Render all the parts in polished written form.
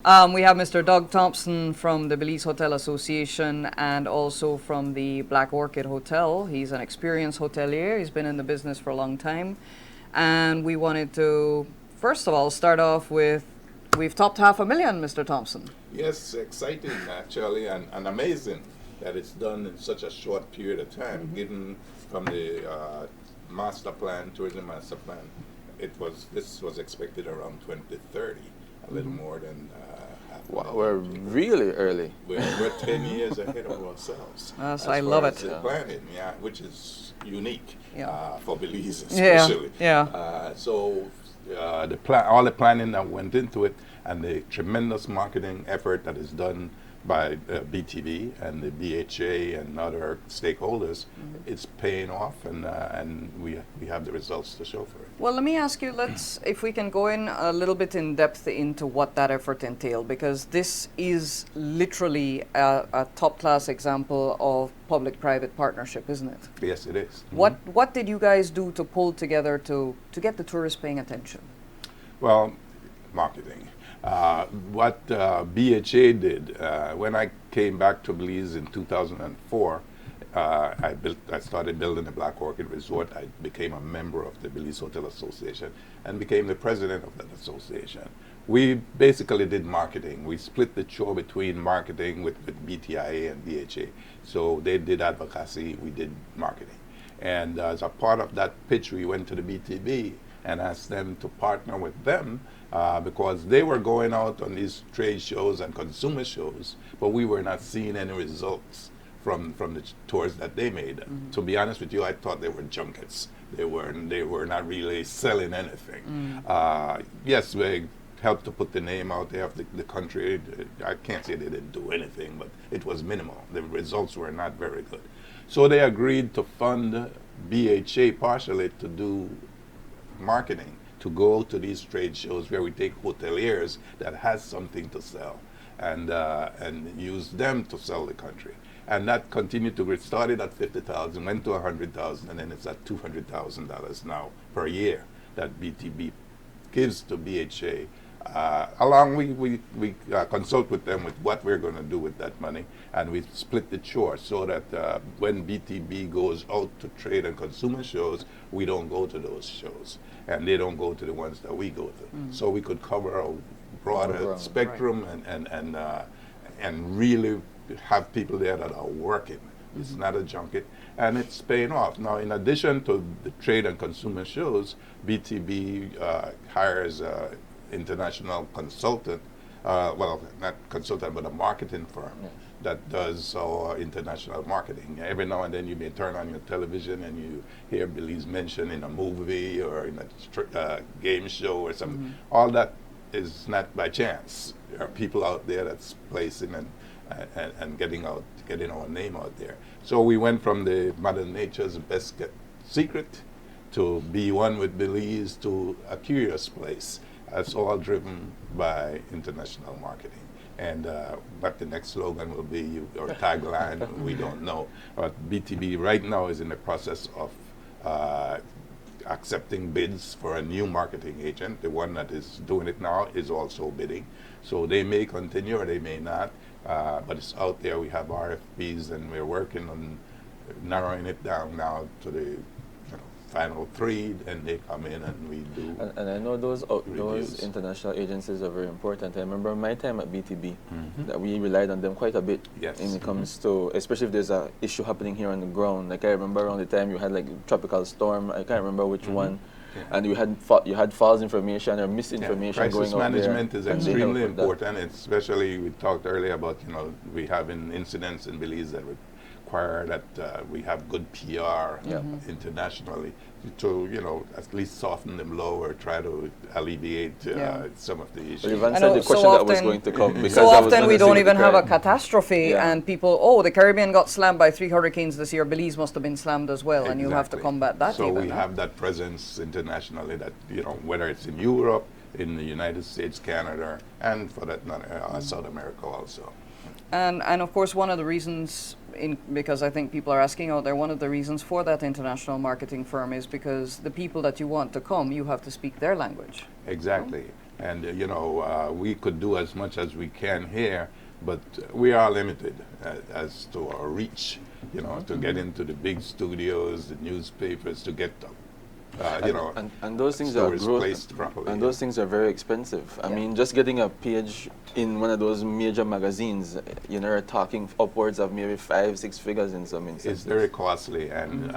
We have Mr. Doug Thompson from the Belize Hotel Association and also from the Black Orchid Hotel. He's an experienced hotelier. He's been in the business for a long time. And we wanted to, first of all, start off with, we've topped 500,000, Mr. Thompson. Yes, exciting actually, and amazing that it's done in such a short period of time, given from the tourism master plan. This was expected around 2030, a little more than half. Wow, we're really early. We're 10 years ahead of ourselves. Yes, I love it. Planning, which is unique for Belize Yeah, especially. yeah. All the planning that went into it and the tremendous marketing effort that is done by BTV and the BHA and other stakeholders, it's paying off, and we have the results to show for it. Well, let me ask you, if we can go in a little bit in depth into what that effort entailed, because this is literally a top-class example of public-private partnership, isn't it? Yes, it is. What did you guys do to pull together to get the tourists paying attention? Well, marketing. What BHA did, when I came back to Belize in 2004, I started building the Black Orchid Resort. I became a member of the Belize Hotel Association and became the president of that association. We basically did marketing. We split the chore between marketing with BTIA and BHA. So they did advocacy, we did marketing. And as a part of that pitch, we went to the BTB and asked them to partner with them because they were going out on these trade shows and consumer shows, but we were not seeing any results from the tours that they made. To be honest with you, I thought they were junkets. They were not really selling anything. Yes, we helped to put the name out there of the country. I can't say they didn't do anything, but it was minimal. The results were not very good. So they agreed to fund BHA partially to do marketing, to go to these trade shows where we take hoteliers that has something to sell and use them to sell the country. And that continued to grow. It started at 50,000, went to 100,000, and then it's at $200,000 now per year that BTB gives to BHA. We consult with them with what we're going to do with that money, and we split the chore so that when BTB goes out to trade and consumer shows, we don't go to those shows, and they don't go to the ones that we go to. So we could cover a broader spectrum and really have people there that are working. It's not a junket, and it's paying off. Now, in addition to the trade and consumer shows, BTB hires international consultant, well, not consultant, but a marketing firm that does our international marketing. Every now and then you may turn on your television and you hear Belize mentioned in a movie or in a game show or something. All that is not by chance. There are people out there that's placing and getting our name out there. So we went from the Mother Nature's best kept secret to be one with Belize to a curious place. That's all driven by international marketing. And what the next slogan will be, or tagline, we don't know. But BTB right now is in the process of accepting bids for a new marketing agent. The one that is doing it now is also bidding. So they may continue or they may not, but it's out there. We have RFPs and we're working on narrowing it down now to the final 3, and they come in and we do. And I know those international agencies are very important. I remember my time at BTB that we relied on them quite a bit. Yes. When it comes to, especially if there's a issue happening here on the ground. Like I remember around the time you had like tropical storm. I can't remember which one. Yeah. And you had false information or misinformation going on there. Crisis management is extremely important, especially we talked earlier about we having incidents in Belize that require that we have good PR internationally to at least soften the blow or try to alleviate some of the issues. Well, you've answered the question that was going to come. Because so often we don't even have a catastrophe and people, the Caribbean got slammed by 3 hurricanes this year, Belize must have been slammed as well, and you have to combat that. So we have that presence internationally that, whether it's in Europe, in the United States, Canada, and for that matter, South America also. And of course, one of the reasons, because I think people are asking out there, one of the reasons for that international marketing firm is because the people that you want to come, you have to speak their language. Exactly. And we could do as much as we can here, but we are limited as to our reach. To get into the big studios, the newspapers, to get and those things are placed properly. And those things are very expensive. I mean, just getting a page in one of those major magazines, are talking upwards of maybe 5-6 figures in some instances. It's very costly, and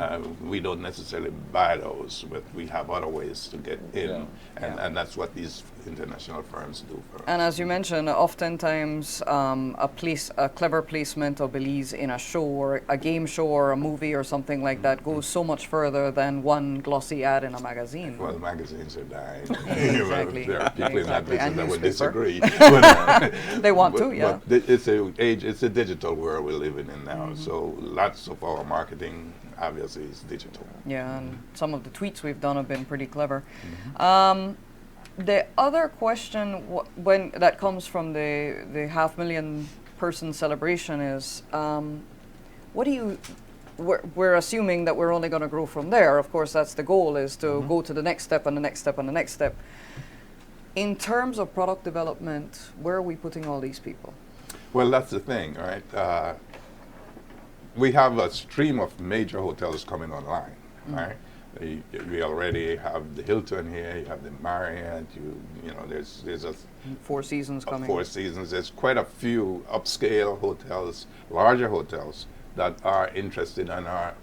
we don't necessarily buy those, but we have other ways to get in, and that's what these international firms do for us. And as you mentioned, oftentimes a clever placement of Belize in a show or a game show or a movie or something like that goes so much further than one glossy ad in a magazine. Well, magazines are dying. Exactly. There are people in that business that would disagree. They want to, yeah. But it's a digital world we're living in now. So lots of our marketing obviously is digital. Yeah, and some of the tweets we've done have been pretty clever. The other question when that comes from the 500,000 person celebration is, we're assuming that we're only going to grow from there. Of course, that's the goal, is to go to the next step and the next step and the next step. In terms of product development, where are we putting all these people? Well, that's the thing, right? We have a stream of major hotels coming online, right? We already have the Hilton here, you have the Marriott, there's a Four Seasons coming. Four Seasons. There's quite a few upscale hotels, larger hotels that are interested and are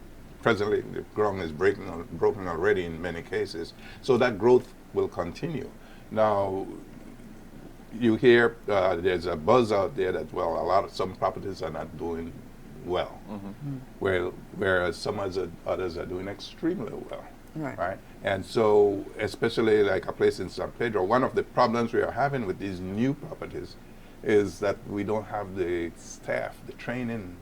presently, the ground is broken already in many cases. So that growth will continue. Now, you hear there's a buzz out there that, some properties are not doing well, whereas some others are doing extremely well, right? And so, especially like a place in San Pedro, one of the problems we are having with these new properties is that we don't have the staff, the training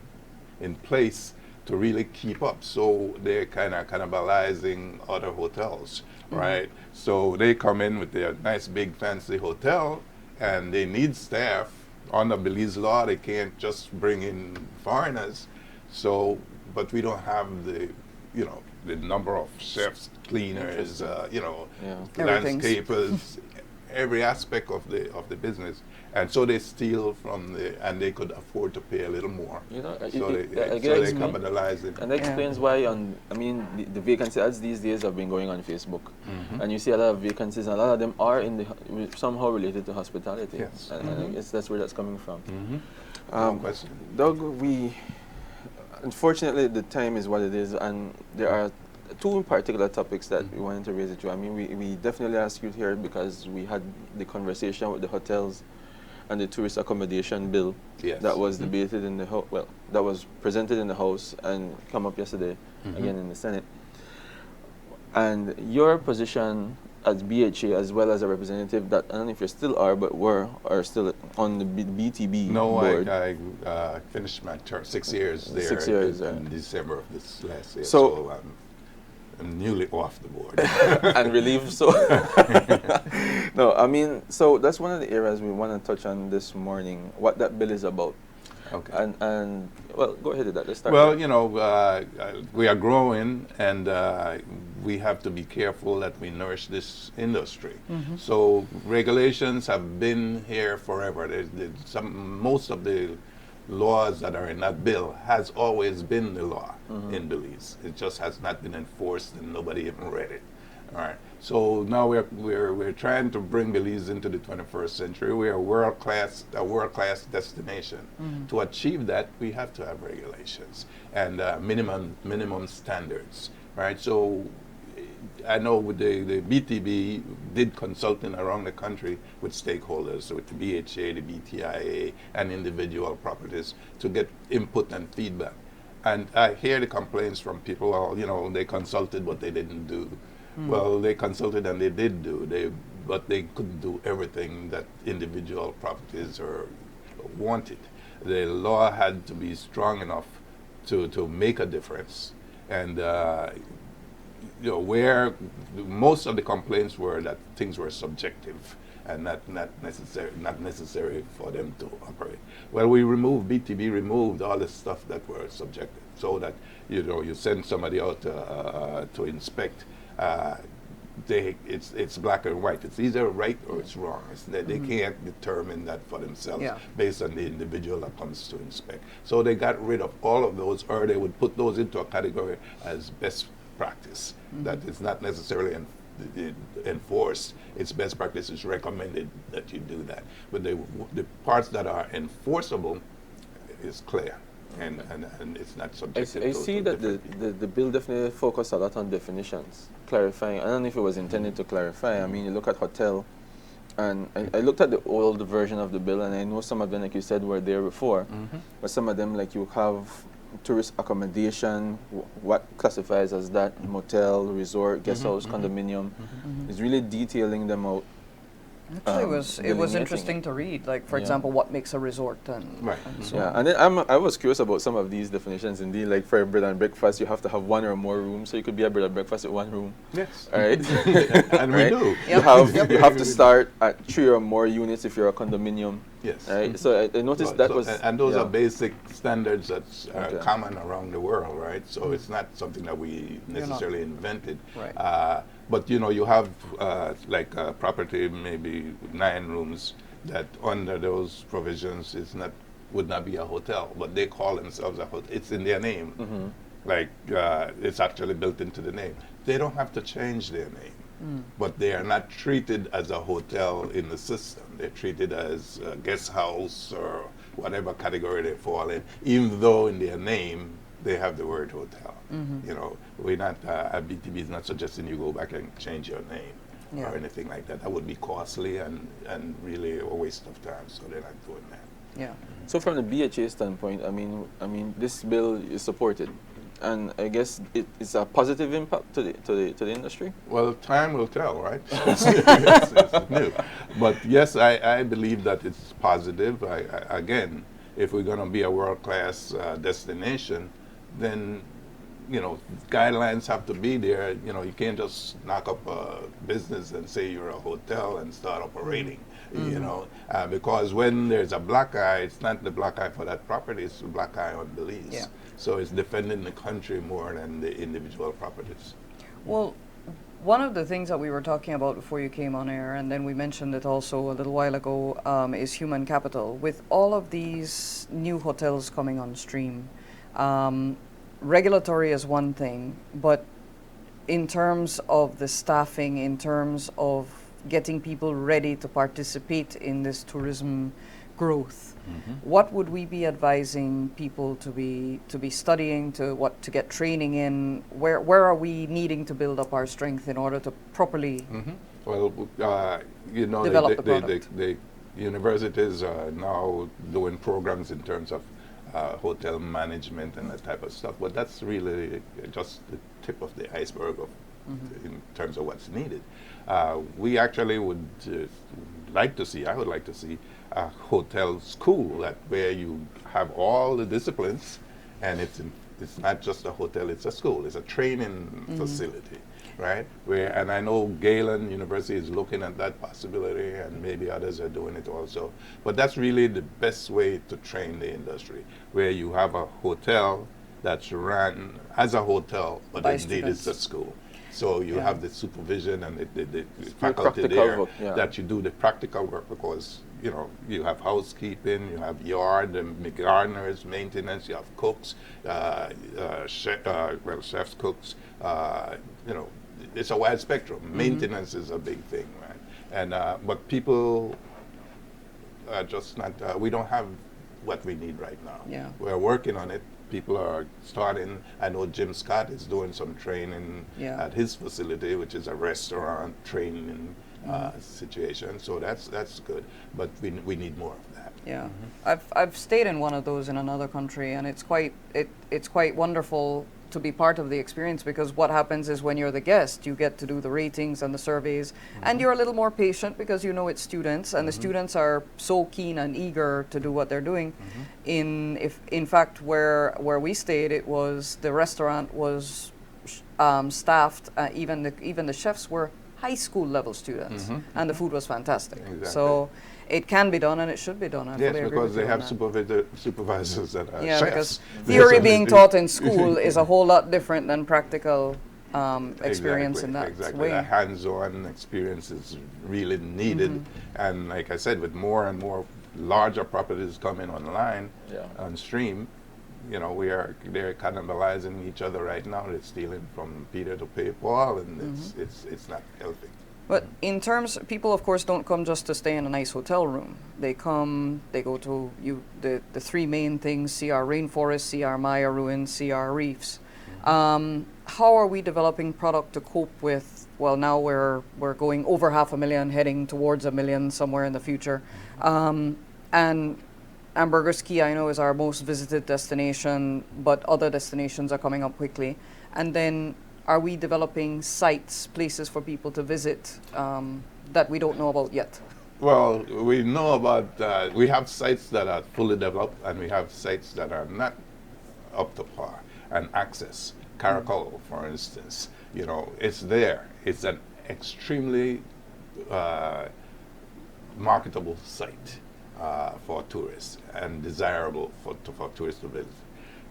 in place to really keep up. So they're kind of cannibalizing other hotels, right? So they come in with their nice big fancy hotel and they need staff. Under Belize law, they can't just bring in foreigners. So, but we don't have the number of chefs, cleaners, landscapers, every aspect of the business. And so they steal and they could afford to pay a little more. So they capitalize it. And that explains why the vacancy ads these days have been going on Facebook. And you see a lot of vacancies, and a lot of them are somehow related to hospitality. Yes. And I guess that's where that's coming from. No question. Doug, unfortunately the time is what it is, and there are two particular topics that we wanted to raise with you. I mean, we definitely asked you here because we had the conversation with the hotels and the tourist accommodation bill that was debated in the that was presented in the House and come up yesterday again in the Senate. And your position as BHA, as well as a representative that, I don't know if you still are, but are still on the BTB board. I finished my term, 6 years there. 6 years, in December of this last year. So I'm newly off the board. And relieved, so. No, I mean, so that's one of the areas we want to touch on this morning, what that bill is about. Okay. And well, go ahead with that. Let's start. Well, we are growing, and we have to be careful that we nourish this industry. So regulations have been here forever. Most of the laws that are in that bill has always been the law in Belize. It just has not been enforced, and nobody even read it. All right. So now we're trying to bring Belize into the 21st century. We are a world class destination. To achieve that, we have to have regulations and minimum standards. Right. So I know with the BTB did consulting around the country with stakeholders, with the BHA, the BTIA, and individual properties to get input and feedback. And I hear the complaints from people, they consulted, but they didn't do. Well, they consulted and they did do, but they couldn't do everything that individual properties wanted. The law had to be strong enough to make a difference. And where most of the complaints were that things were subjective and not necessary for them to operate. Well, BTB removed all the stuff that were subjective, so that you send somebody out to inspect. it's black and white. It's either right or it's wrong. They can't determine that for themselves based on the individual that comes to inspect. So they got rid of all of those, or they would put those into a category as best practice. That is not necessarily enforced. It's best practice. It's recommended that you do that. But the parts that are enforceable is clear. And it's not subjective. I see that the bill definitely focused a lot on definitions, clarifying. I don't know if it was intended to clarify. I mean, you look at hotel, and I looked at the old version of the bill, and I know some of them, like you said, were there before. But some of them, like you have tourist accommodation, what classifies as that, motel, resort, guest house, condominium. It's really detailing them out. Actually, it was interesting to read. Like, for example, what makes a resort, and so on. And then I was curious about some of these definitions. Indeed, like for a bed and breakfast, you have to have one or more rooms, so you could be a bed and breakfast with one room. Yes. All right. And we do. You have to start at 3 or more units if you're a condominium. Yes. Right. So I noticed that was. And those are basic standards that are common around the world, right? So it's not something that we necessarily invented. Right. But you know, you have like a property, maybe 9 rooms, that under those provisions would not be a hotel, but they call themselves a hotel. It's in their name, like it's actually built into the name. They don't have to change their name, but they are not treated as a hotel in the system. They're treated as a guest house or whatever category they fall in, even though in their name they have the word hotel. You know, we're not, BTB is not suggesting you go back and change your name or anything like that. That would be costly and really a waste of time, so they're not doing that. Yeah. So from the BHA standpoint, I mean, this bill is supported, and I guess it's a positive impact to the industry. Well, time will tell, right? it's new, but yes, I believe that it's positive. Again, if we're going to be a world-class destination, then you know, guidelines have to be there. You know, you can't just knock up a business and say you're a hotel and start operating. You know, because when there's a black eye, it's not the black eye for that property, it's the black eye on Belize. Yeah. So it's defending the country more than the individual properties. Well, one of the things that we were talking about before you came on air, and then we mentioned it also a little while ago, is human capital. With all of these new hotels coming on stream, regulatory is one thing, but in terms of the staffing, in terms of getting people ready to participate in this tourism growth, what would we be advising people to be studying, to get training in? Where are we needing to build up our strength in order to properly Well, you know, develop the product? the universities are now doing programs in terms of hotel management and that type of stuff, but that's really just the tip of the iceberg of in terms of what's needed. We actually would I would like to see a hotel school where you have all the disciplines, and it's not just a hotel, it's a school, it's a training facility, right? And I know Galen University is looking at that possibility, and maybe others are doing it also. But that's really the best way to train the industry, where you have a hotel that's run as a hotel, but indeed it's a school. So you have the supervision and the faculty there that you do the practical work, because you know you have housekeeping, you have yard and gardeners, maintenance, you have cooks, chefs, cooks. You know, it's a wide spectrum. Maintenance is a big thing, right? And but people are just not. We don't have what we need right now. Yeah. We're working on it. People are starting. I know Jim Scott is doing some training at his facility, which is a restaurant training situation. So that's good. But we need more of that. Yeah, I've stayed in one of those in another country, and it's quite wonderful to be part of the experience, because what happens is when you're the guest, you get to do the ratings and the surveys, and you're a little more patient because you know it's students, and the students are so keen and eager to do what they're doing. In fact, where we stayed, the restaurant was staffed. Even the chefs were high school level students, and the food was fantastic. Exactly. So it can be done, and it should be done. I Yes, fully agree because with they you have on that. supervisors that are Yeah, chefs. because theory being taught in school is a whole lot different than practical experience in that exactly. way. That hands-on experience is really needed, and like I said, with more and more larger properties coming online on stream, you know, they're cannibalizing each other right now. They're stealing from Peter to pay Paul, and it's not healthy. But in terms, people of course don't come just to stay in a nice hotel room. They go to the three main things: see our rainforest, see our Maya ruins, see our reefs. How are we developing product to cope with? Well, now we're going over 500,000, heading towards 1 million somewhere in the future, and Ambergris Caye, I know, is our most visited destination, but other destinations are coming up quickly. And then, are we developing sites, places for people to visit that we don't know about yet? Well, we know about, we have sites that are fully developed, and we have sites that are not up to par. And access, Caracol, for instance, you know, it's there. It's an extremely marketable site for tourists and desirable for tourists to visit.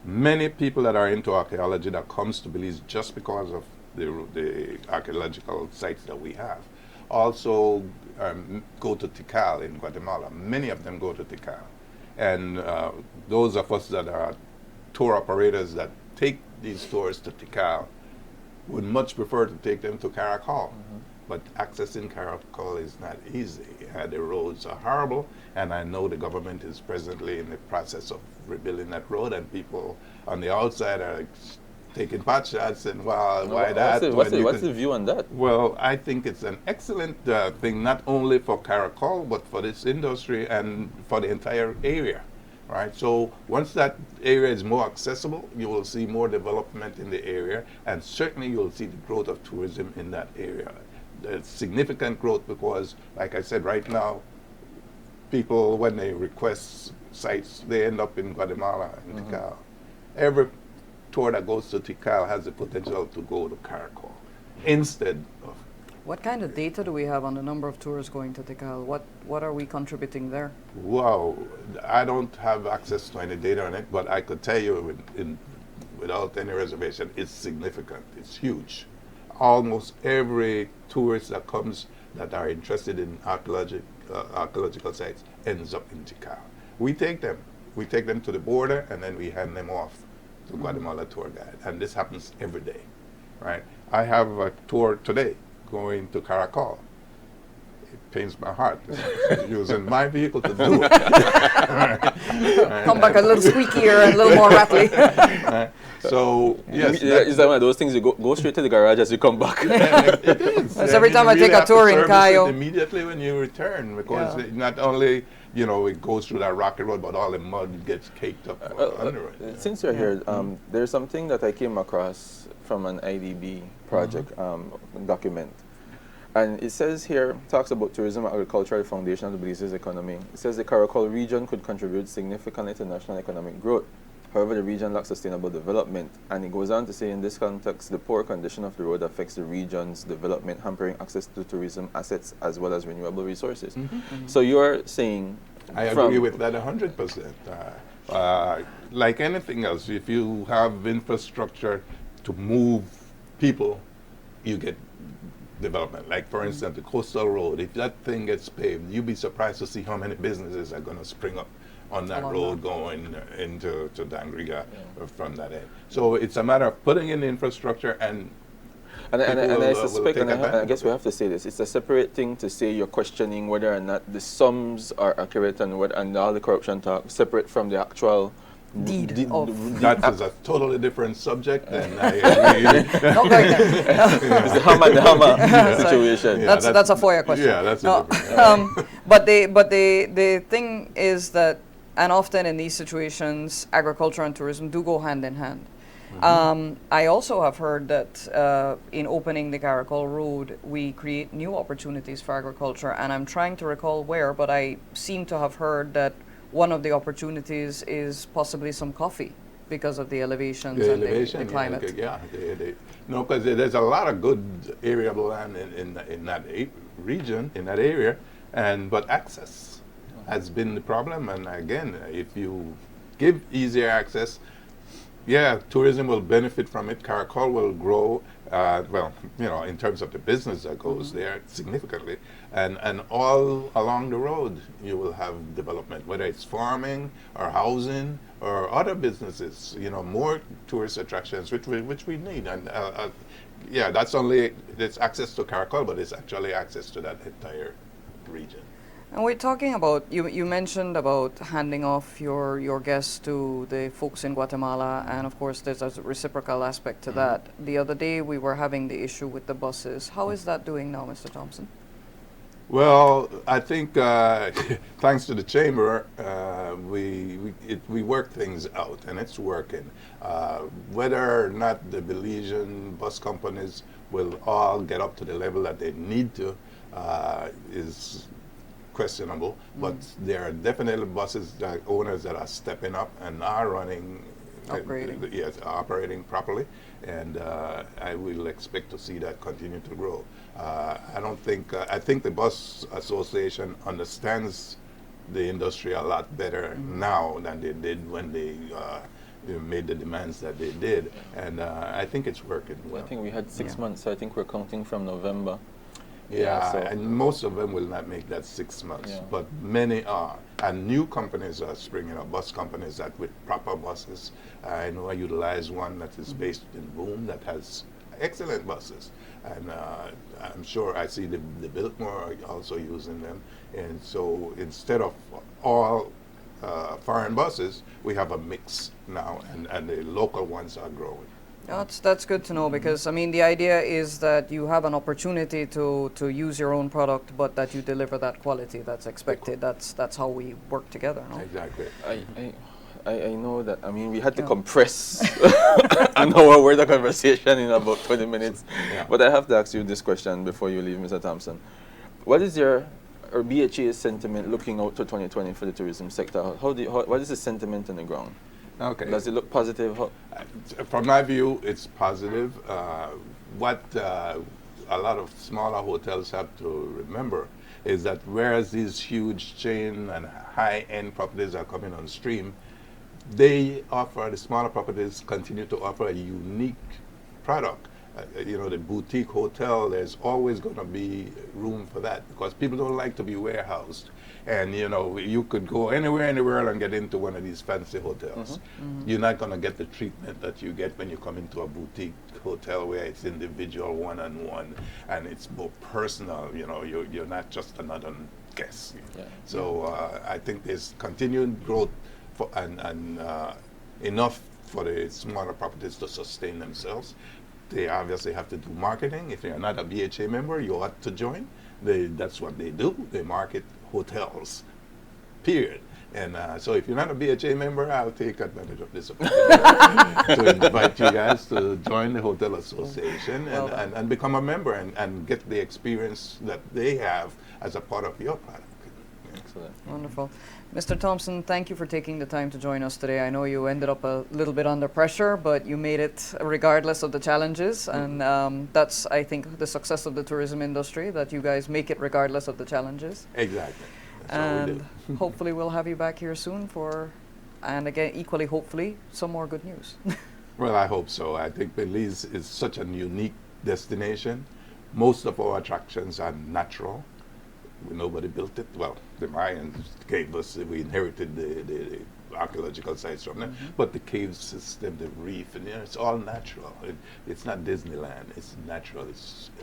Many people that are into archaeology that comes to Belize just because of the archaeological sites that we have also go to Tikal in Guatemala. Many of them go to Tikal. And those of us that are tour operators that take these tours to Tikal would much prefer to take them to Caracol. But accessing Caracol is not easy. The roads are horrible, and I know the government is presently in the process of rebuilding that road, and people on the outside are taking pot shots and, well, why that? What's the view on that? Well, I think it's an excellent thing, not only for Caracol, but for this industry and for the entire area. Right, so once that area is more accessible, you will see more development in the area, and certainly you'll see the growth of tourism in that area. There's significant growth because, like I said, right now, people, when they request sites, they end up in Guatemala and Tikal. Every tour that goes to Tikal has the potential to go to Caracol instead of. What kind of data do we have on the number of tourists going to Tikal? What are we contributing there? Wow, I don't have access to any data on it, but I could tell you without any reservation, it's significant. It's huge. Almost every tourist that comes that are interested in archaeological sites ends up in Tikal. We take them to the border, and then we hand them off to Guatemala tour guide, and this happens every day, right? I have a tour today going to Caracol. It pains my heart using my vehicle to do it. Come back a little squeakier and a little more rattly. So, yes. Is that one of those things you go straight to the garage as you come back? It is. That's every time I take a tour in Cayo. Immediately when you return, because not only, you know, it goes through that rocky road, but all the mud gets caked up under it. Since you're here, there's something that I came across from an IDB project document. And it says here, talks about tourism and agricultural foundation of the Belize's economy. It says the Caracol region could contribute significantly to national economic growth. However, the region lacks sustainable development. And it goes on to say, in this context, the poor condition of the road affects the region's development, hampering access to tourism assets as well as renewable resources. So you're saying... I agree with that 100%. Like anything else, if you have infrastructure to move people, you get development. Like, for instance, the coastal road, if that thing gets paved, you'd be surprised to see how many businesses are going to spring up on that road going into Dangriga from that end. So it's a matter of putting in the infrastructure, and I suspect, and I guess we have to say this, it's a separate thing to say you're questioning whether or not the sums are accurate and all the corruption talk, separate from the actual deed. That is a totally different subject, and I agree. It's the hammer situation. Yeah, that's a FOIA question. Yeah, that's a different. But the thing is that, and often in these situations, agriculture and tourism do go hand in hand. I also have heard that in opening the Caracol Road, we create new opportunities for agriculture, and I'm trying to recall where, but I seem to have heard that one of the opportunities is possibly some coffee because of the elevations and the climate. No, because there's a lot of good arable land in that region, in that area, but access has been the problem. And again, if you give easier access, tourism will benefit from it. Caracol will grow, well, in terms of the business that goes there, significantly. And all along the road, you will have development, whether it's farming or housing or other businesses, more tourist attractions, which we need. And yeah, it's access to Caracol, but it's actually access to that entire region. And we're talking about, you mentioned about handing off your guests to the folks in Guatemala, and of course there's a reciprocal aspect to that. The other day we were having the issue with the buses. How is that doing now, Mr. Thompson? Well, I think thanks to the chamber, we work things out, and it's working. Whether or not the Belizean bus companies will all get up to the level that they need to is questionable, but there are definitely buses owners that are stepping up and are running, operating properly, and I will expect to see that continue to grow. I think the bus association understands the industry a lot better now than they did when they made the demands that they did, and I think it's working well. I think we had 6 months, so I think we're counting from November. Yeah, so and most of them will not make that 6 months, but many are. And new companies are springing up, bus companies that with proper buses. I know I utilize one that is based in Boom that has excellent buses. And I'm sure I see the Biltmore are also using them. And so instead of all foreign buses, we have a mix now, and the local ones are growing. That's good to know, because I mean the idea is that you have an opportunity to use your own product, but that you deliver that quality that's expected. That's how we work together, no? Exactly. I know that. I mean, we had to compress an hour worth of conversation in about 20 minutes. Yeah. But I have to ask you this question before you leave, Mr. Thompson. What is your BHA's sentiment looking out to 2020 for the tourism sector? What is the sentiment on the ground? Okay. Does it look positive? From my view, it's positive. What a lot of smaller hotels have to remember is that whereas these huge chain and high-end properties are coming on stream, the smaller properties continue to offer a unique product. The boutique hotel, there's always going to be room for that because people don't like to be warehoused. And you could go anywhere in the world and get into one of these fancy hotels. You're not going to get the treatment that you get when you come into a boutique hotel where it's individual, one-on-one, and it's more personal. You're not just another guest. Yeah. So I think there's continued growth and enough for the smaller properties to sustain themselves. They obviously have to do marketing. If you're not a BHA member, you ought to join. That's what they do. They market hotels, period. And so if you're not a BHA member, I'll take advantage of this opportunity to invite you guys to join the Hotel Association and become a member and get the experience that they have as a part of your product. Excellent. Wonderful. Mr. Thompson, thank you for taking the time to join us today. I know you ended up a little bit under pressure, but you made it regardless of the challenges. And that's, I think, the success of the tourism industry, that you guys make it regardless of the challenges. Exactly. That's and what we do. hopefully we'll have you back here soon and again, equally hopefully, some more good news. Well, I hope so. I think Belize is such a unique destination. Most of our attractions are natural. Nobody built it. Well, the Mayans gave us, we inherited the archaeological sites from them, but the cave system, the reef, and it's all natural. It's not Disneyland. It's natural,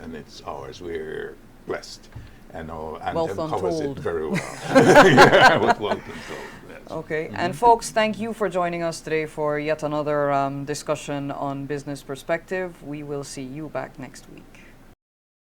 and it's ours. We're blessed. And our anthem covers it very well. Yeah, well told. Yes. Okay, and folks, thank you for joining us today for yet another discussion on Business Perspective. We will see you back next week.